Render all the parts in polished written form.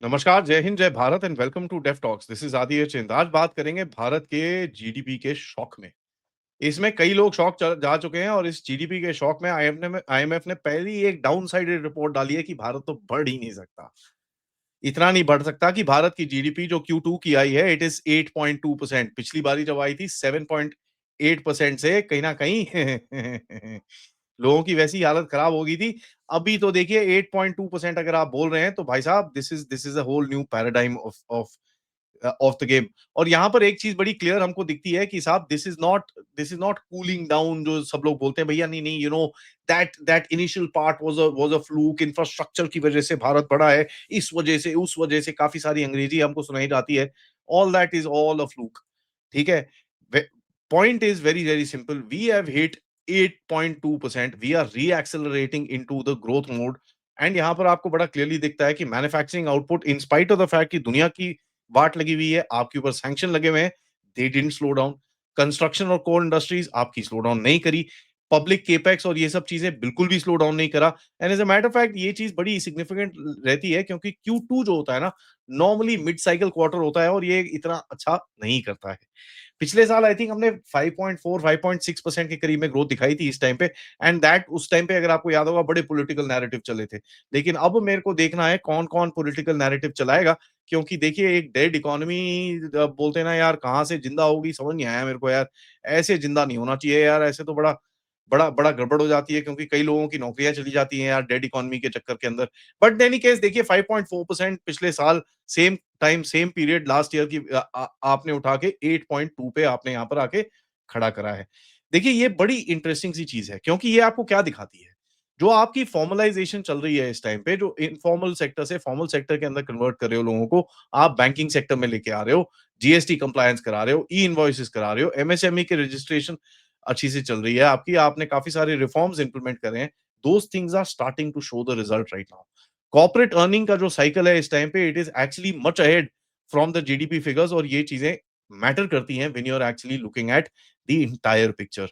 नमस्कार, जय हिंद, जय Bharat and welcome to deaf talks. This is Adi Chind. आज बात करेंगे भारत के जीडीपी के शौक में। इसमें कई लोग शौक जा चुके हैं और इस जीडीपी के शौक में आईएमएफ ने पहली एक डाउन साइडेड रिपोर्ट डाली है कि भारत तो बढ़ ही नहीं सकता। इतना नहीं बढ़ सकता कि भारत की जीडीपी जो Q2 की आई है, इट इज 8.2%। पिछली बारी जब आई थी 7.8% से कहीं ना कहीं लोगों की वैसी हालत खराब हो गई थी। अभी तो देखिए 8.2% अगर आप बोल रहे हैं तो भाई साहब this is a whole new paradigm of the game. और यहाँ पर एक चीज बड़ी क्लियर हमको दिखती है कि साहब this is not cooling down, जो सब लोग बोलते हैं भैया नहीं नहीं that initial part was a fluke, infrastructure की वजह से भारत बढ़ा है, इस वजह से उस वजह से काफी सारी अंग्रेजी हमको सुनाई जाती है। All that is all a fluke. ठीक है। Point is very very simple, we have hit 8.2%, we are reaccelerating into the growth mode. And यहाँ पर आपको बड़ा क्लियरली दिखता है कि manufacturing output, in spite of the fact कि दुनिया की वाट लगी हुई है, आपके ऊपर सैंक्शन लगे हुए हैं, they didn't slow down. Construction और कोल इंडस्ट्रीज आपकी स्लो डाउन नहीं करी। पब्लिक केपेक्स और ये सब चीजें बिल्कुल भी स्लो डाउन नहीं करा। And as a matter of fact ये चीज बड़ी सिग्निफिकेंट रहती है क्योंकि Q2 जो होता है ना, नॉर्मली मिड साइकिल क्वार्टर होता है और ये इतना अच्छा नहीं करता है। पिछले साल आई थिंक हमने 5.4 5.6% के करीब में ग्रोथ दिखाई थी इस टाइम पे। एंड दैट उस टाइम पे अगर आपको याद होगा बड़े पॉलिटिकल नैरेटिव चले थे। लेकिन अब मेरे को देखना है कौन कौन पॉलिटिकल नैरेटिव चलाएगा, क्योंकि देखिए एक डेड इकोनॉमी बोलते हैं ना यार, कहाँ से जिंदा होगी समझ नहीं आया मेरे को यार। ऐसे जिंदा नहीं होना चाहिए यार, ऐसे तो बड़ा बड़ा बड़ा गड़बड़ हो जाती है क्योंकि कई लोगों की नौकरियां चली जाती हैं यार डेड इकोनॉमी के चक्कर के अंदर। बट एनी केस देखिए 5.4% पिछले साल same time same period last year की आपने उठा के 8.2 पे आपने यहाँ पर आके खड़ा करा है। देखिए ये बड़ी इंटरेस्टिंग सी चीज है क्योंकि ये आपको क्या दिखाती है, जो आपकी फॉर्मलाइजेशन चल रही है इस टाइम पे, जो इनफॉर्मल सेक्टर से फॉर्मल सेक्टर के अंदर कन्वर्ट कर रहे हो लोगों को, आप बैंकिंग सेक्टर में लेके आ रहे हो, जीएसटी कंप्लायंस करा रहे हो, ई इनवॉइसेस करा रहे हो, एमएसएमई के रजिस्ट्रेशन अच्छी से चल रही है आपकी, आपने काफी सारे रिफॉर्म्स इंप्लीमेंट करे हैं। Those things are starting to show the result right now. Corporate earning का जो साइकिल है इस टाइम पे, it is actually much ahead from the GDP figures, और ये चीजें मैटर करती हैं when you are actually looking at the entire picture.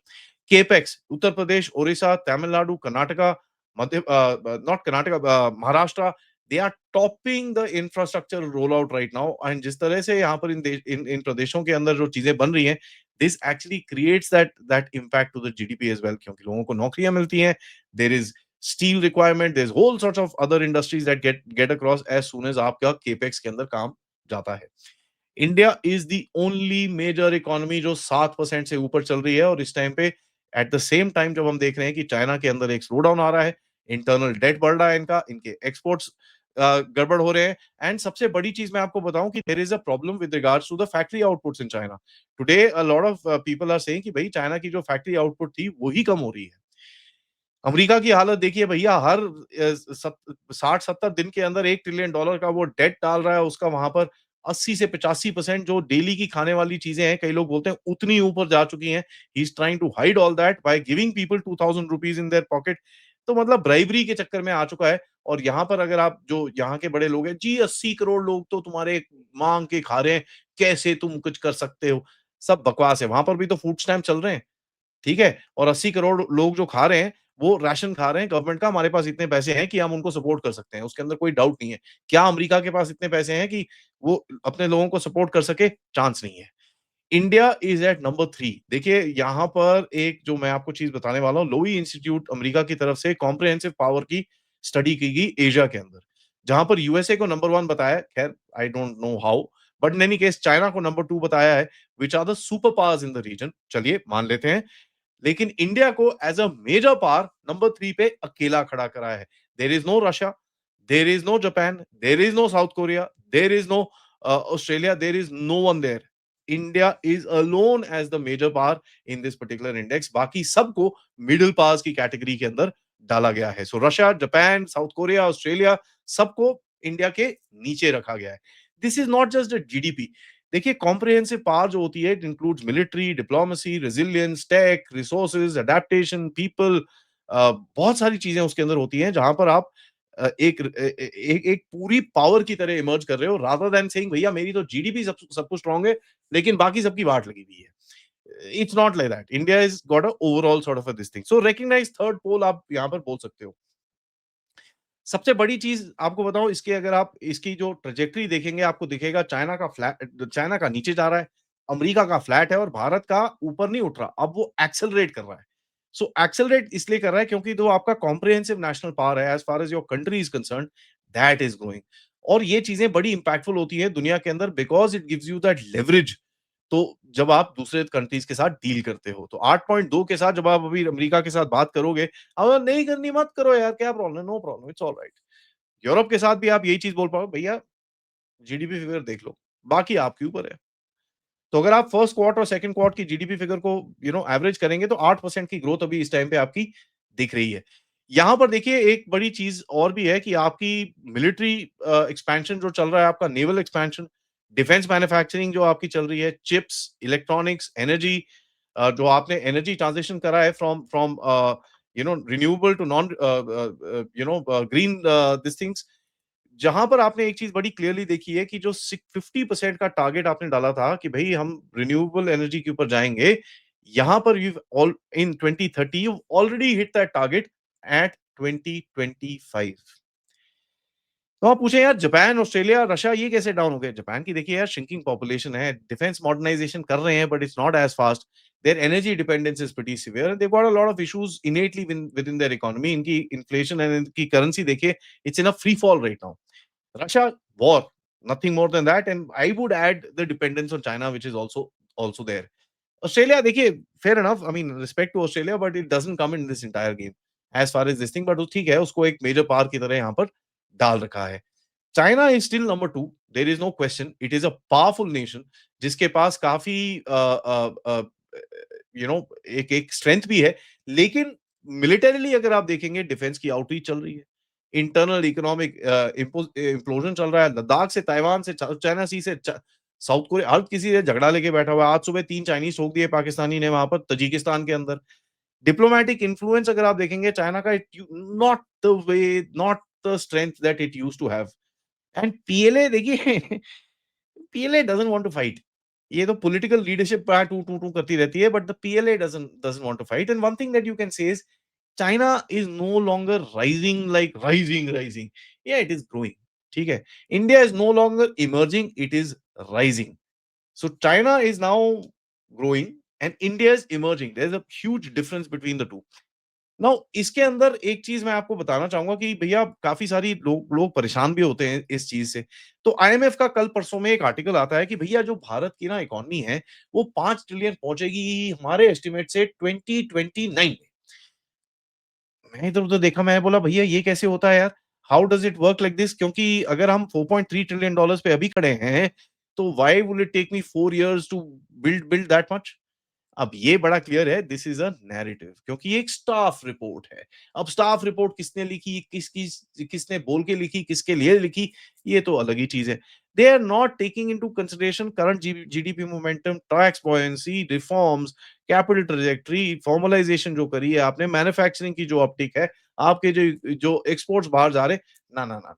Capex Uttar Pradesh, Odisha, Tamil Nadu, Karnataka, not Karnataka, Maharashtra, they are topping the infrastructure roll out right now. And जिस तरह से यहाँ पर इन प्रदेशों के अंदर जो चीजें बन रही हैं, this actually creates that impact to the GDP as well, क्योंकि लोगों को नौकरियां मिलती हैं। There is still requirement, there's whole sorts of other industries that get across as soon as आपका केपेक्स के अंदर काम जाता है। India is the only major economy जो 7% से ऊपर चल रही है, और इस टाइम पे एट द सेम टाइम जब हम देख रहे हैं कि चाइना के अंदर एक स्लो डाउन आ रहा है, इंटरनल डेट बढ़ रहा है इनका, इनके एक्सपोर्ट्स गड़बड़ हो रहे हैं। एंड सबसे बड़ी चीज मैं आपको बताऊं कि there is a problem with regards to the factory outputs in China. Today a lot of people are saying कि भाई चाइना की जो फैक्ट्री आउटपुट थी वही कम हो रही है। अमेरिका की हालत देखिए भैया, हर 60-70 दिन के अंदर $1 ट्रिलियन का वो डेट डाल रहा है, उसका वहां पर 80 से 85% जो डेली की खाने वाली चीजें हैं, कई लोग बोलते हैं उतनी ऊपर जा चुकी हैं। He is trying to hide all that by giving people 2000 rupees in their pocket. तो मतलब ब्राइबरी के चक्कर में आ चुका है। और यहाँ पर अगर आप जो यहाँ के बड़े लोग हैं जी, 80 करोड़ लोग तो तुम्हारे मांग के खा रहे हैं, कैसे तुम कुछ कर सकते हो, सब बकवास है। वहां पर भी तो फूड स्टैम्प चल रहे हैं, ठीक है? और 80 करोड़ लोग जो खा रहे हैं, वो राशन खा रहे हैं गवर्नमेंट का, हमारे पास इतने पैसे हैं कि हम उनको सपोर्ट कर सकते हैं, उसके अंदर कोई डाउट नहीं है। क्या अमेरिका के पास इतने पैसे हैं कि वो अपने लोगों को सपोर्ट कर सके? चांस नहीं है। India is at number 3। देखिए यहाँ पर एक जो मैं आपको चीज बताने वाला हूँ, लोई इंस्टीट्यूट अमेरिका की तरफ से कॉम्प्रिहेंसिव पावर की स्टडी की गई एशिया के अंदर, जहां पर यूएसए को नंबर 1 बताया, खैर I don't know how, but in any case China को नंबर 2 बताया है, which are the super powers in the region. चलिए मान लेते हैं। लेकिन इंडिया को as a major power number 3 पे अकेला खड़ा करा है। There is no Russia, there is no Japan, there is no South Korea, there is no Australia, there is no one there. India is alone as the major power in this particular index. बाकी सबको middle powers की category के अंदर डाला गया है। So Russia, Japan, South Korea, Australia, सबको India के नीचे रखा गया है। This is not just GDP. देखिए कॉम्प्रिहेंसिव पावर जो होती है, it includes military, diplomacy, resilience, tech, resources, adaptation, people, बहुत सारी चीजें उसके अंदर होती हैं जहां पर आप एक पूरी पावर की तरह इमर्ज कर रहे हो, रादर देन सेइंग भैया मेरी तो जीडीपी सब कुछ स्ट्रांग है लेकिन बाकी सबकी वाट लगी हुई है। It's not like that. India is got a overall sort of a this thing. So recognise third pole आप यहां पर बोल सकते हो। सबसे बड़ी चीज़ आपको बताऊँ इसके अगर आप इसकी जो ट्रैजेक्टरी देखेंगे आपको दिखेगा चाइना का नीचे जा रहा है, अमेरिका का फ्लैट है और भारत का ऊपर नहीं उठ रहा, अब वो एक्सेलरेट कर रहा है। सो एक्सेलरेट इसलिए कर रहा है क्योंकि जो आपका कॉम्प्रिहेंसिव नेशनल पावर है as far as your country is concerned, that is growing और ये चीज़ें बड़ी इम्पैक्टफुल होती हैं दुनिया के अंदर because it gives you that leverage तो जब आप दूसरे कंट्रीज़ के साथ डील करते हो, तो 8.2 के साथ जब आप अभी अमेरिका के साथ बात करोगे, अगर नहीं करनी मत करो यार, क्या प्रॉब्लम है? No problem, it's alright. Europe के साथ भी आप यही चीज़ बोल पाओ, भैया जीडीपी फिगर देख लो, बाकी आपके ऊपर है। तो अगर आप फर्स्ट क्वार्टर और सेकंड क्वार्टर की जीडीपी फिगर को एवरेज करेंगे तो 8% की ग्रोथ अभी इस टाइम पे आपकी दिख रही है। यहाँ पर देखिए एक बड़ी चीज़ और भी है कि आपकी मिलिट्री एक्सपेंशन जो चल रहा है, आपका नेवल एक्सपेंशन, डिफेंस मैन्युफैक्चरिंग जो आपकी चल रही है, चिप्स, इलेक्ट्रॉनिक्स, एनर्जी जो आपने एनर्जी ट्रांजिशन करा है from from renewable to non green this things जहां पर आपने एक चीज बड़ी क्लियरली देखी है कि जो 50% का टारगेट आपने डाला था कि भाई हम रिन्यूएबल एनर्जी के ऊपर जाएंगे यहां पर you all in 2030 you already hit that target at 2025। तो आप पूछे यार जापान ऑस्ट्रेलिया रशिया ये कैसे डाउन हो गए जापान की देखिए यार श्रिंकिंग पॉपुलेशन है डिफेंस मॉडर्नाइजेशन कर रहे हैं but it's not as fast their energy dependence is pretty severe and they got a lot of issues innately within their economy इनकी इन्फ्लेशन एंड इनकी करेंसी देखिए it's in a free fall right now Russia war, nothing more than that. And I would add the dependence on China, which is also there. Australia, देखिए, fair enough. I mean, respect to Australia, but it doesn't come in this entire game as far as this thing. But वो ठीक है, उसको एक major power की तरह यहाँ पर डाल रखा है. China is still number two. There is no question. It is a powerful nation जिसके पास काफी एक एक स्ट्रेंथ भी है लेकिन मिलिटरीली अगर आप देखेंगे डिफेंस की आउटरीच चल रही है इंटरनल इकोनॉमिक इम्प्लोजन चल रहा है लद्दाख से ताइवान से चाइना सी से साउथ कोरिया हर किसी से झगड़ा लेके बैठा हुआ है आज सुबह 3 चाइनीज ठोक दिए पाकिस्तानी ने वहां पर तजिकिस्तान के अंदर डिप्लोमेटिक इन्फ्लुएंस अगर आप देखेंगे चाइना का not the way not the strength that it used to have and PLA देखिए PLA doesn't want to fight ये तो political leadership to to to करती रहती है but the PLA doesn't want to fight and one thing that you can say is China is no longer rising like rising या it is growing ठीक है India is no longer emerging it is rising so China is now growing and India is emerging there is a huge difference between the two now इसके अंदर एक चीज मैं आपको बताना चाहूंगा कि भैया काफी सारी लोग परेशान भी होते हैं इस चीज से तो आईएमएफ का कल परसों में एक आर्टिकल आता है कि भैया जो भारत की ना इकोनॉमी है वो 5 ट्रिलियन पहुंचेगी हमारे एस्टिमेट से 2029 में मैं इधर उधर देखा मैं बोला भैया ये कैसे होता है यार how does it work like this क्योंकि अगर हम 4.3 ट्रिलियन डॉलर्स पे अभी खड़े हैं तो why will it take me 4 years to build that much अब ये बड़ा क्लियर है दिस इज अ नैरेटिव क्योंकि ये एक स्टाफ रिपोर्ट है अब स्टाफ रिपोर्ट किसने लिखी किसने बोल के लिखी किसके लिए लिखी ये तो अलग ही चीज है they are not taking into consideration current GDP momentum tax buoyancy reforms capital trajectory formalisation जो करी है आपने मैन्युफैक्चरिंग की जो अपटिक है आपके जो जो एक्सपोर्ट्स बाहर जा रहे ना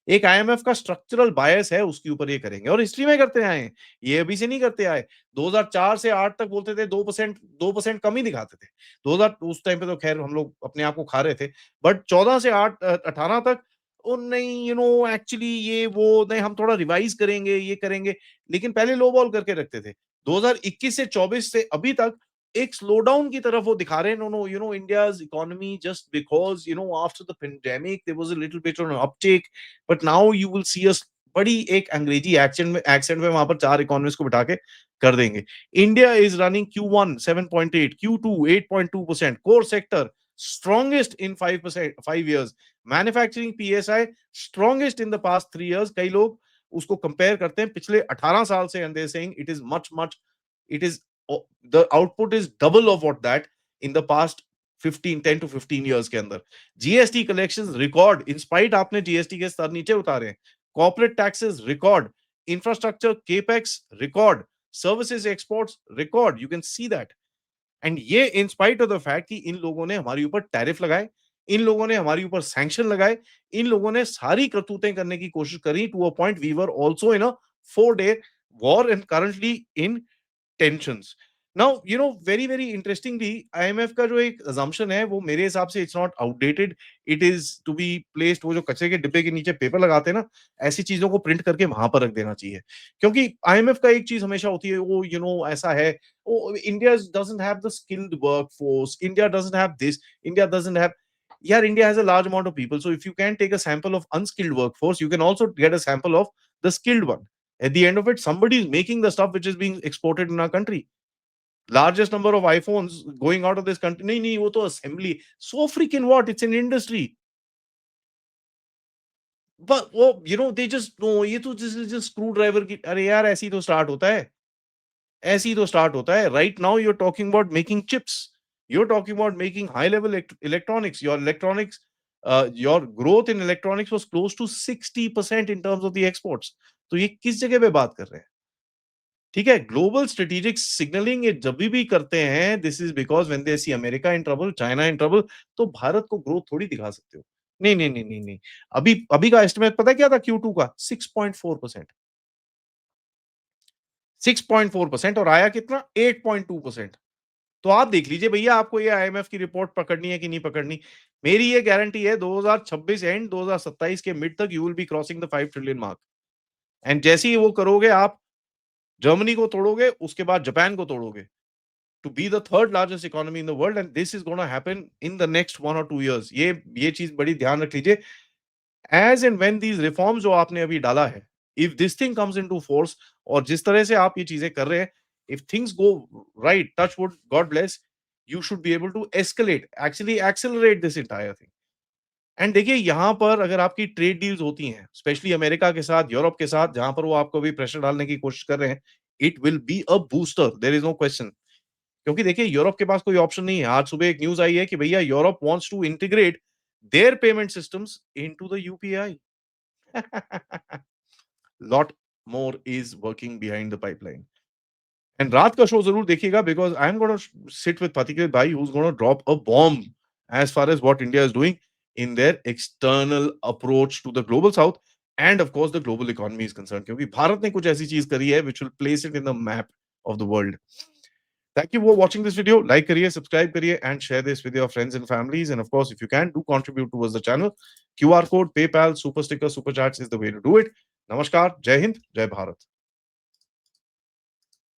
एक आईएमएफ का स्ट्रक्चरल बायस है उसके ऊपर ये करेंगे और हिस्ट्री में करते आए हैं ये अभी से नहीं करते आए 2004 से 8 तक बोलते थे 2% कम ही दिखाते थे 2000 उस टाइम पे तो खैर हम लोग अपने आप को खा रहे थे बट 14 से 8 18 तक ओ नहीं एक्चुअली ये वो नहीं हम थोड़ा रिवाइज करेंगे ये करेंगे लेकिन पहले लो बॉल करके रखते थे 2021 से 24 से अभी तक एक स्लोडाउन की तरफ वो दिखा रहे हैं no no India's economy just because after the pandemic there was a little bit of uptake but now you will see us बड़ी एक अंग्रेजी एक्सेंट में वहां पर चार इकोनॉमिस्ट को बिठा के कर देंगे India is running Q1 7.8 Q2 8.2% core sector strongest in 5% 5 years manufacturing PSI strongest in the past 3 years कई लोग उसको कंपेयर करते हैं पिछले 18 साल से and they saying it is much it is the output is double of what that in the past 10 to 15 years के अंदर GST collections record in spite आपने जीएसटी के स्तर नीचे उतारे हैं corporate taxes record infrastructure capex record services exports record you can see that and ये in spite of the fact कि इन लोगों ने हमारे ऊपर टैरिफ लगाए इन लोगों ने हमारे ऊपर सैंक्शन लगाए इन लोगों ने सारी करतूतें करने की कोशिश करी to a point we were also in a 4 day war and currently in tensions now very very interestingly IMF का जो एक assumption है वो मेरे हिसाब से it's not outdated, it is to be placed. वो जो कचरे के डिब्बे के नीचे पेपर लगाते हैं ना, ऐसी चीजों को प्रिंट करके वहां पर रख देना चाहिए। क्योंकि आईएमएफ का एक चीज हमेशा होती है, वो ऐसा है, वो India doesn't have the skilled work force, India doesn't have this, India doesn't have. यार, India has a large amount of people, so if you can take a sample of unskilled work force, you can also get a sample of the skilled one. At the end of it, somebody is making the stuff which is being exported in our country. Largest number of iPhones going out of this country. नहीं नहीं, वो तो assembly. So freaking what? It's an industry. But वो they just no, ये तो just screwdriver की, अरे यार ऐसी तो स्टार्ट होता है, ऐसी तो स्टार्ट होता है। Right now you're talking about making chips. You're talking about making high level electronics. Your electronics, your growth in electronics was close to 60% in terms of the exports. तो ये किस जगह पे बात कर रहे हैं? ठीक है, ग्लोबल स्ट्रेटेजिक सिग्नलिंग ये जब भी करते हैं, this is because when they see America in trouble, China in trouble, तो भारत को ग्रोथ थोड़ी दिखा सकते हो। नहीं, नहीं, नहीं, नहीं, नहीं। अभी अभी का एस्टिमेट पता है क्या था Q2 का? 6.4%, 6.4% और आया कितना? 8.2%। तो आप देख लीजिए भैया, आपको ये आईएमएफ की रिपोर्ट पकड़नी है कि नहीं पकड़नी। मेरी ये गारंटी है 2026 एंड 2027 के मिड तक you will be crossing the 5 trillion mark. And जैसे ही वो करोगे, आप जर्मनी को तोड़ोगे, उसके बाद जापान को तोड़ोगे। To be the third largest economy in the world, and this is going to happen in the next 1 or 2 years. ये चीज बड़ी ध्यान रख लीजिए। As and when these reforms जो आपने अभी डाला है, if this thing comes into force, और जिस तरह से आप ये चीजें कर रहे हैं, if things go right, touch wood, God bless, you should be able to escalate, actually accelerate this entire thing. And देखिए, यहाँ पर अगर आपकी ट्रेड डील्स होती हैं, स्पेशली अमेरिका के साथ, यूरोप के साथ, जहां पर वो आपको भी प्रेशर डालने की कोशिश कर रहे हैं, it will be a booster, there is no question. क्योंकि देखिए, यूरोप के पास कोई ऑप्शन नहीं है। आज सुबह एक न्यूज़ आई है कि भैया, Europe wants to integrate their payment systems into the UPI. Lot more is working behind the pipeline. And रात का शो जरूर देखिएगा, because I am gonna sit with Pathikrit भाई, who is gonna drop a bomb as far as what India is doing in their external approach to the global south and of course the global economy is concern. क्योंकि भारत ने कुछ ऐसी चीज करी है which will place it in the map of the world. Thank you for watching this video. Like करिए, subscribe करिए, and share this with your friends and families. And of course, if you can, do contribute towards the channel. QR code, PayPal, Super Sticker, Super Chats is the way to do it. Namaskar, Jai Hind, Jai Bharat.